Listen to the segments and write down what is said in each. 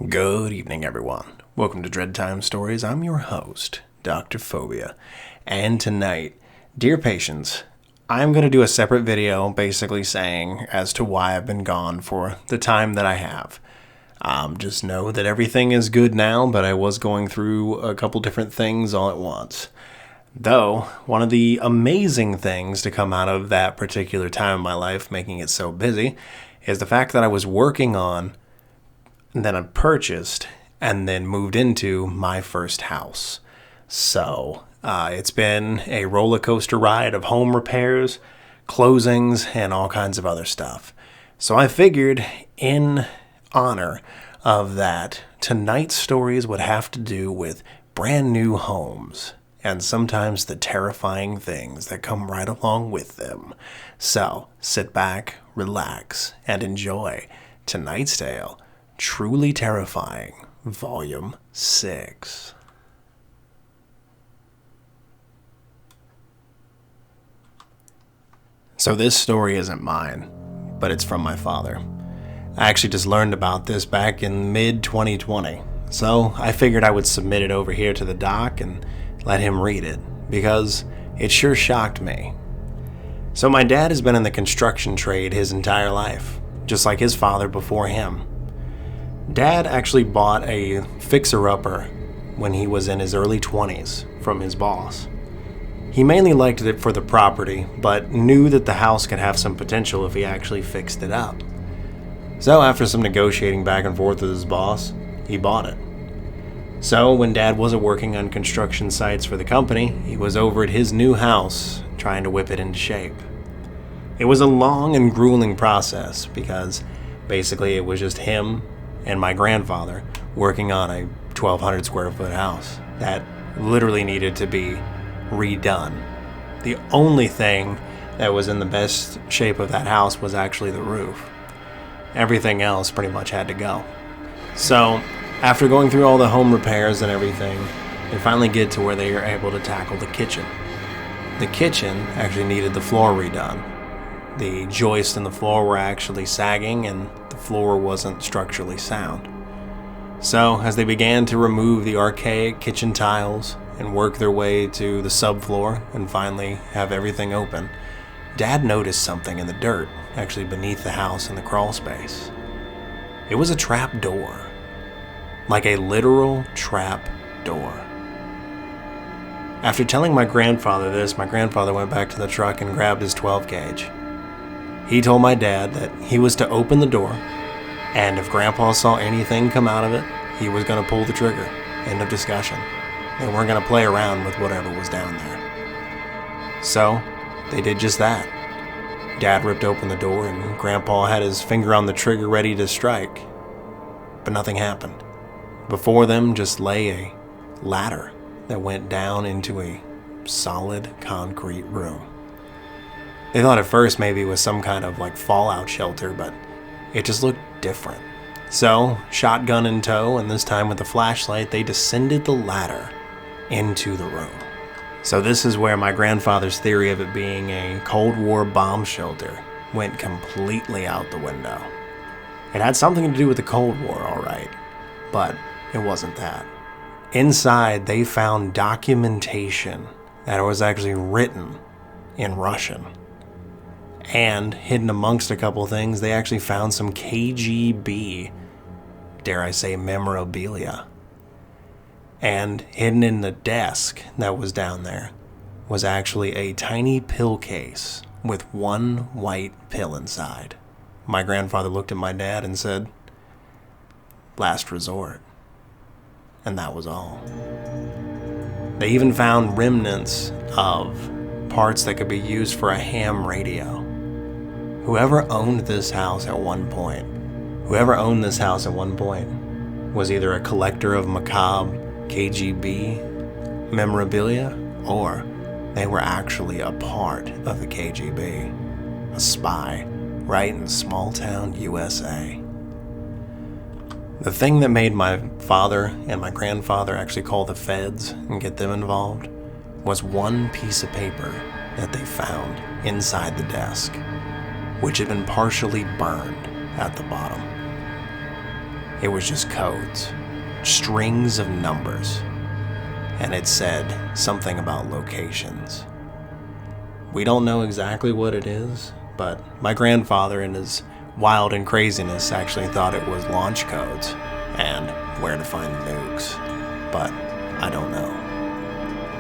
Good evening, everyone. Welcome to Dread Time Stories. I'm your host, Dr. Phobia. And tonight, dear patients, I'm going to do a separate video basically saying as to why I've been gone for the time that I have. Just know that everything is good now, but I was going through a couple different things all at once. Though, one of the amazing things to come out of that particular time in my life, making it so busy, is the fact that I was working on, and then I purchased, and then moved into my first house. So, it's been a roller coaster ride of home repairs, closings, and all kinds of other stuff. So I figured, in honor of that, tonight's stories would have to do with brand new homes, and sometimes the terrifying things that come right along with them. So, sit back, relax, and enjoy tonight's tale, Truly Terrifying, Volume 6. So this story isn't mine, but it's from my father. I actually just learned about this back in mid-2020, so I figured I would submit it over here to the doc and let him read it, because it sure shocked me. So my dad has been in the construction trade his entire life, just like his father before him. Dad actually bought a fixer-upper when he was in his early 20s from his boss. He mainly liked it for the property, but knew that the house could have some potential if he actually fixed it up. So after some negotiating back and forth with his boss, he bought it. So when Dad wasn't working on construction sites for the company, he was over at his new house trying to whip it into shape. It was a long and grueling process because basically it was just him and my grandfather working on a 1,200 square foot house that literally needed to be redone. The only thing that was in the best shape of that house was actually the roof. Everything else pretty much had to go. So, after going through all the home repairs and everything, they finally get to where they are able to tackle the kitchen. The kitchen actually needed the floor redone. The joists in the floor were actually sagging and the floor wasn't structurally sound. So, as they began to remove the archaic kitchen tiles and work their way to the subfloor and finally have everything open, Dad noticed something in the dirt, actually beneath the house in the crawl space. It was a trap door. Like a literal trap door. After telling my grandfather this, my grandfather went back to the truck and grabbed his 12 gauge. He told my dad that he was to open the door, and if Grandpa saw anything come out of it, he was going to pull the trigger. End of discussion. They weren't going to play around with whatever was down there. So, they did just that. Dad ripped open the door, and Grandpa had his finger on the trigger ready to strike. But nothing happened. Before them just lay a ladder that went down into a solid concrete room. They thought at first maybe it was some kind of fallout shelter, but it just looked different. So, shotgun in tow, and this time with a flashlight, they descended the ladder into the room. So this is where my grandfather's theory of it being a Cold War bomb shelter went completely out the window. It had something to do with the Cold War, all right, but it wasn't that. Inside, they found documentation that was actually written in Russian. And hidden amongst a couple things, they actually found some KGB, dare I say, memorabilia. And hidden in the desk that was down there was actually a tiny pill case with one white pill inside. My grandfather looked at my dad and said, "Last resort." And that was all. They even found remnants of parts that could be used for a ham radio. Whoever owned this house at one point was either a collector of macabre KGB memorabilia, or they were actually a part of the KGB, a spy right in small town USA. The thing that made my father and my grandfather actually call the feds and get them involved was one piece of paper that they found inside the desk, which had been partially burned at the bottom. It was just codes, strings of numbers, and it said something about locations. We don't know exactly what it is, but my grandfather in his wild and craziness actually thought it was launch codes and where to find the nukes, but I don't know.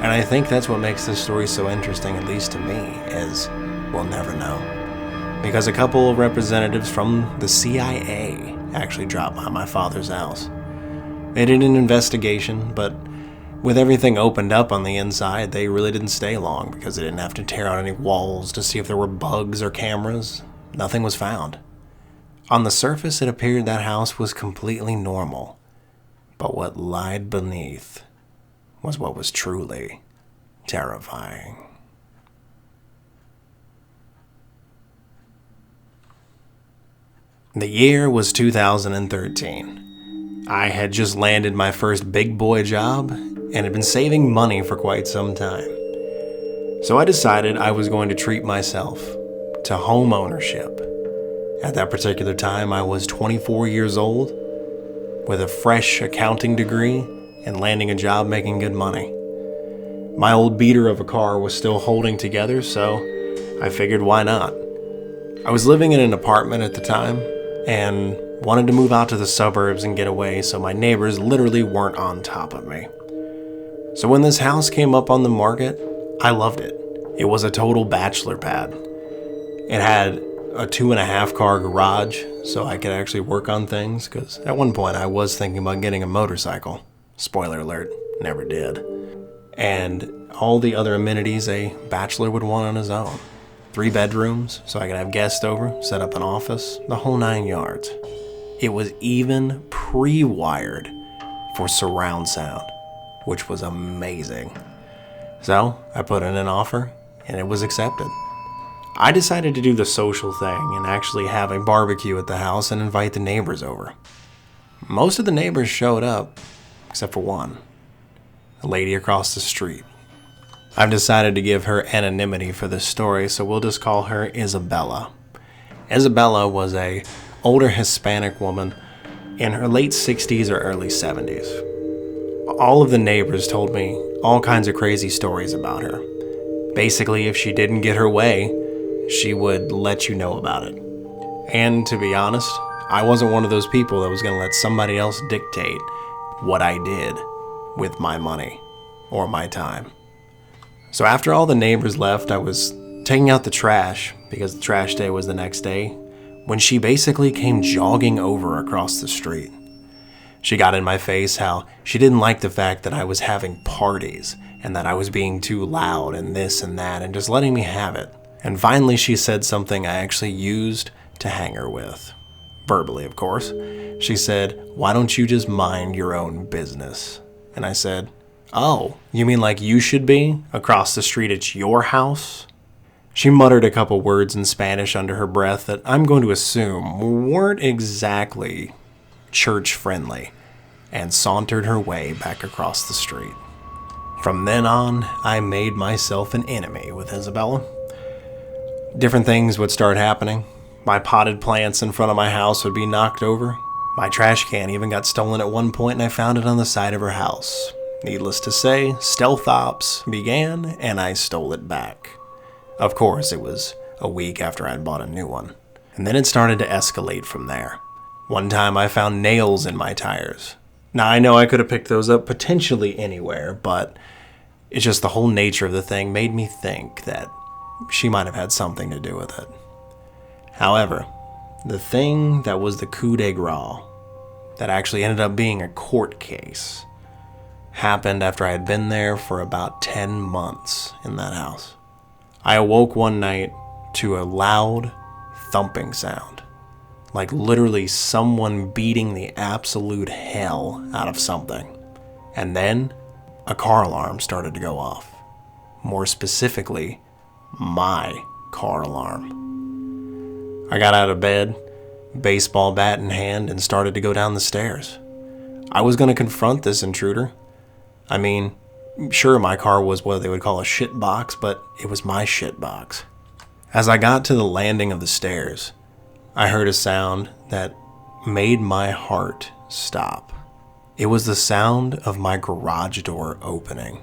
And I think that's what makes this story so interesting, at least to me, is we'll never know. Because a couple of representatives from the CIA actually dropped by my father's house. They did an investigation, but with everything opened up on the inside, they really didn't stay long because they didn't have to tear out any walls to see if there were bugs or cameras. Nothing was found. On the surface, it appeared that house was completely normal, but what lied beneath was what was truly terrifying. The year was 2013. I had just landed my first big boy job and had been saving money for quite some time. So I decided I was going to treat myself to home ownership. At that particular time, I was 24 years old with a fresh accounting degree and landing a job making good money. My old beater of a car was still holding together, so I figured why not. I was living in an apartment at the time and wanted to move out to the suburbs and get away so my neighbors literally weren't on top of me. So when this house came up on the market, I loved it. It was a total bachelor pad. It had a 2.5 car garage so I could actually work on things, because at one point I was thinking about getting a motorcycle. Spoiler alert, never did. And all the other amenities a bachelor would want on his own. 3 bedrooms so I could have guests over, set up an office, the whole 9 yards. It was even pre-wired for surround sound, which was amazing. So I put in an offer and it was accepted. I decided to do the social thing and actually have a barbecue at the house and invite the neighbors over. Most of the neighbors showed up, except for one, a lady across the street. I've decided to give her anonymity for this story, so we'll just call her Isabella. Isabella was a older Hispanic woman in her late 60s or early 70s. All of the neighbors told me all kinds of crazy stories about her. Basically, if she didn't get her way, she would let you know about it. And to be honest, I wasn't one of those people that was going to let somebody else dictate what I did with my money or my time. So after all the neighbors left, I was taking out the trash, because the trash day was the next day, when she basically came jogging over across the street. She got in my face how she didn't like the fact that I was having parties and that I was being too loud and this and that and just letting me have it. And finally she said something I actually used to hang her with. Verbally, of course. She said, "Why don't you just mind your own business?" And I said, "Oh, you mean like you should be? Across the street it's your house?" She muttered a couple words in Spanish under her breath that I'm going to assume weren't exactly church-friendly, and sauntered her way back across the street. From then on, I made myself an enemy with Isabella. Different things would start happening. My potted plants in front of my house would be knocked over. My trash can even got stolen at one point, and I found it on the side of her house. Needless to say, stealth ops began, and I stole it back. Of course, it was a week after I'd bought a new one. And then it started to escalate from there. One time I found nails in my tires. Now I know I could have picked those up potentially anywhere, but it's just the whole nature of the thing made me think that she might have had something to do with it. However, the thing that was the coup de grace, that actually ended up being a court case, happened after I had been there for about 10 months in that house. I awoke one night to a loud thumping sound. Like literally someone beating the absolute hell out of something. And then a car alarm started to go off. More specifically, my car alarm. I got out of bed, baseball bat in hand, and started to go down the stairs. I was going to confront this intruder. I mean, sure, my car was what they would call a shit box, but it was my shit box. As I got to the landing of the stairs, I heard a sound that made my heart stop. It was the sound of my garage door opening.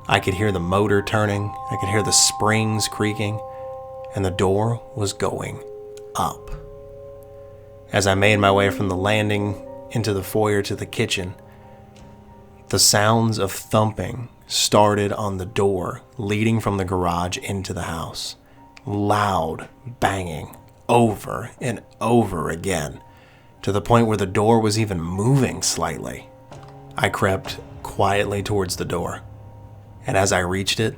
I could hear the motor turning, I could hear the springs creaking, and the door was going up. As I made my way from the landing into the foyer to the kitchen, the sounds of thumping started on the door leading from the garage into the house. Loud banging over and over again, to the point where the door was even moving slightly. I crept quietly towards the door, and as I reached it,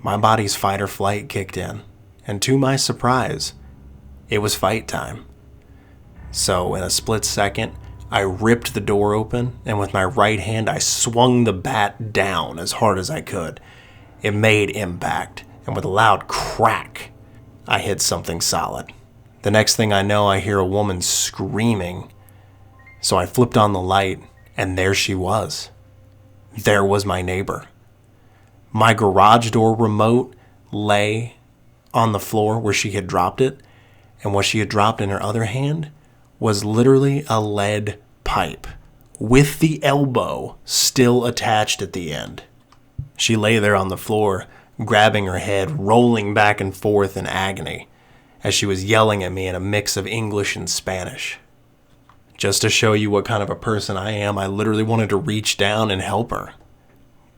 my body's fight or flight kicked in, and to my surprise, it was fight time. So in a split second, I ripped the door open, and with my right hand, I swung the bat down as hard as I could. It made impact, and with a loud crack, I hit something solid. The next thing I know, I hear a woman screaming. So I flipped on the light, and there she was. There was my neighbor. My garage door remote lay on the floor where she had dropped it, and what she had dropped in her other hand was literally a lead pipe with the elbow still attached at the end. She lay there on the floor, grabbing her head, rolling back and forth in agony as she was yelling at me in a mix of English and Spanish. Just to show you what kind of a person I am, I literally wanted to reach down and help her.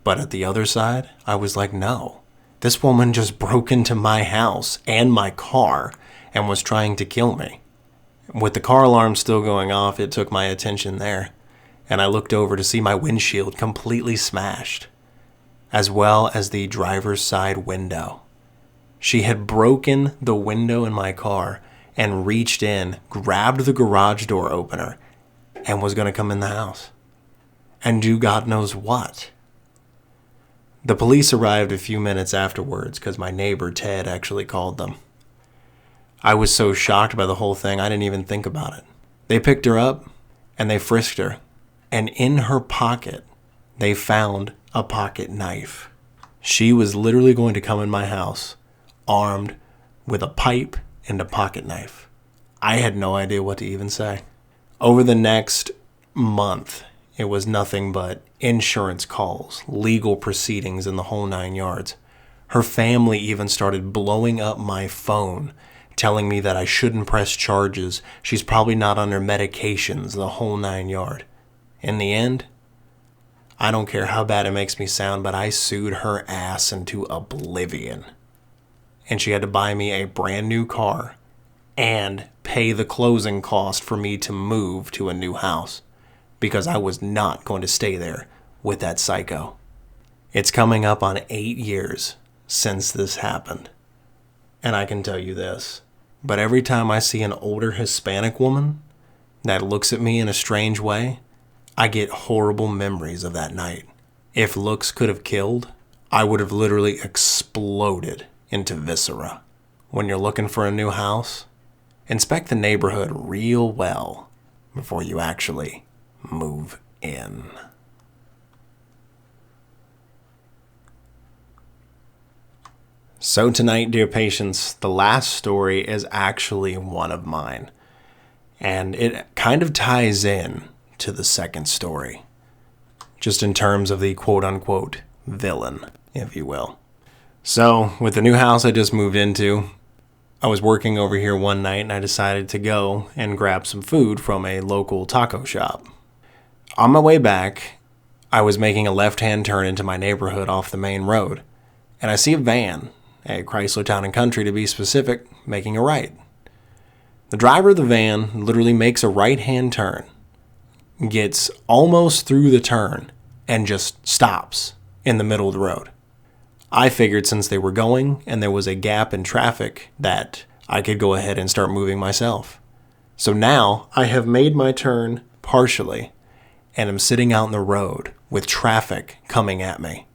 But at the other side, I was like, no. This woman just broke into my house and my car and was trying to kill me. With the car alarm still going off, it took my attention there, and I looked over to see my windshield completely smashed, as well as the driver's side window. She had broken the window in my car and reached in, grabbed the garage door opener, and was going to come in the house and do God knows what. The police arrived a few minutes afterwards because my neighbor Ted actually called them. I was so shocked by the whole thing, I didn't even think about it. They picked her up and they frisked her, and in her pocket, they found a pocket knife. She was literally going to come in my house armed with a pipe and a pocket knife. I had no idea what to even say. Over the next month, it was nothing but insurance calls, legal proceedings, and the whole 9 yards. Her family even started blowing up my phone, telling me that I shouldn't press charges. She's probably not under medications, the whole 9 yard. In the end, I don't care how bad it makes me sound, but I sued her ass into oblivion. And she had to buy me a brand new car and pay the closing cost for me to move to a new house, because I was not going to stay there with that psycho. It's coming up on 8 years since this happened. And I can tell you this, but every time I see an older Hispanic woman that looks at me in a strange way, I get horrible memories of that night. If looks could have killed, I would have literally exploded into viscera. When you're looking for a new house, inspect the neighborhood real well before you actually move in. So tonight, dear patients, the last story is actually one of mine, and it kind of ties in to the second story, just in terms of the quote-unquote villain, if you will. So, with the new house I just moved into, I was working over here one night and I decided to go and grab some food from a local taco shop. On my way back, I was making a left-hand turn into my neighborhood off the main road, and I see a van, a Chrysler Town & Country to be specific, making a right. The driver of the van literally makes a right-hand turn, gets almost through the turn, and just stops in the middle of the road. I figured since they were going and there was a gap in traffic that I could go ahead and start moving myself. So now I have made my turn partially and am sitting out in the road with traffic coming at me.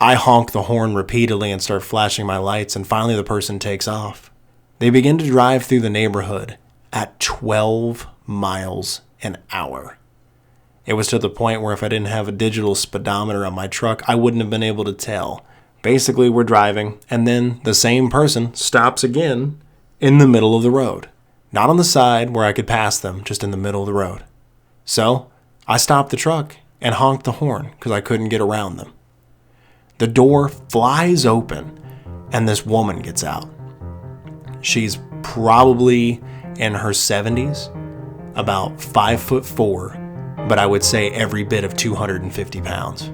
I honk the horn repeatedly and start flashing my lights, and finally the person takes off. They begin to drive through the neighborhood at 12 miles an hour. It was to the point where if I didn't have a digital speedometer on my truck, I wouldn't have been able to tell. Basically, we're driving, and then the same person stops again in the middle of the road. Not on the side where I could pass them, just in the middle of the road. So I stopped the truck and honked the horn because I couldn't get around them. The door flies open and this woman gets out. She's probably in her 70s, about 5'4", but I would say every bit of 250 pounds.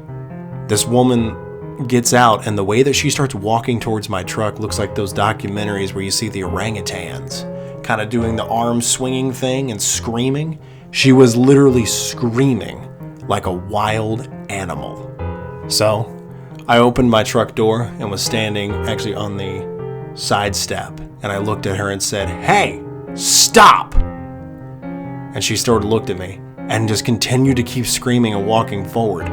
This woman gets out, and the way that she starts walking towards my truck looks like those documentaries where you see the orangutans kind of doing the arm swinging thing and screaming. She was literally screaming like a wild animal. So I opened my truck door and was standing actually on the side step, and I looked at her and said, "Hey, stop!" And she sort of looked at me and just continued to keep screaming and walking forward.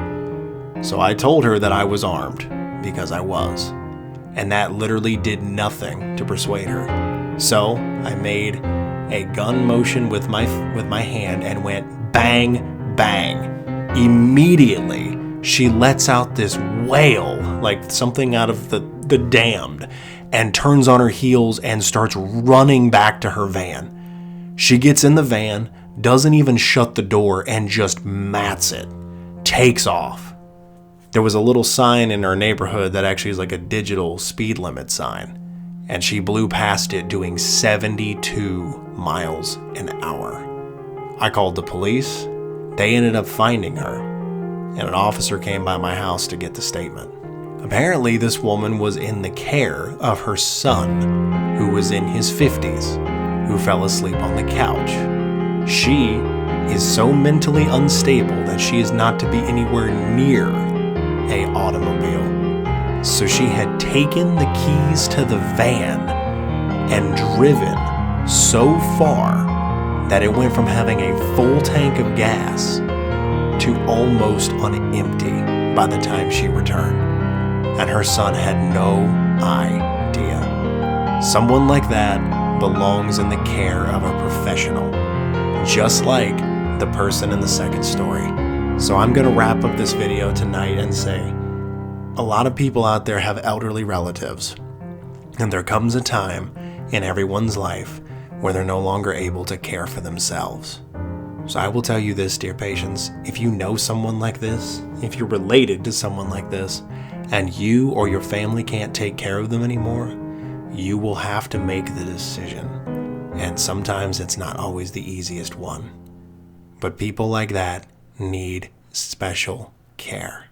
So I told her that I was armed, because I was. And that literally did nothing to persuade her. So I made a gun motion with my hand and went bang, bang. Immediately, she lets out this wail, like something out of the Damned, and turns on her heels and starts running back to her van. She gets in the van, doesn't even shut the door, and just mats it. Takes off. There was a little sign in our neighborhood that actually is like a digital speed limit sign, and she blew past it doing 72 miles an hour. I called the police. They ended up finding her, and an officer came by my house to get the statement. Apparently, this woman was in the care of her son, who was in his 50s, who fell asleep on the couch. She is so mentally unstable that she is not to be anywhere near an automobile. So she had taken the keys to the van and driven so far that it went from having a full tank of gas to almost on empty by the time she returned. And her son had no idea. Someone like that belongs in the care of a professional, just like the person in the second story. So I'm going to wrap up this video tonight and say, a lot of people out there have elderly relatives, and there comes a time in everyone's life where they're no longer able to care for themselves. So I will tell you this, dear patients, if you know someone like this, if you're related to someone like this, and you or your family can't take care of them anymore, you will have to make the decision. And sometimes it's not always the easiest one. But people like that need special care.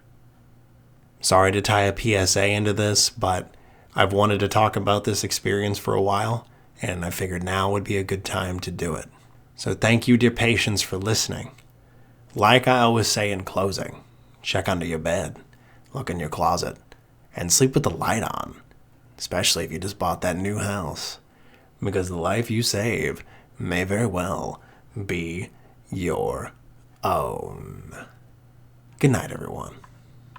Sorry to tie a PSA into this, but I've wanted to talk about this experience for a while, and I figured now would be a good time to do it. So thank you, dear patients, for listening. Like I always say in closing, check under your bed, look in your closet, and sleep with the light on, especially if you just bought that new house, because the life you save may very well be your own. Good night, everyone.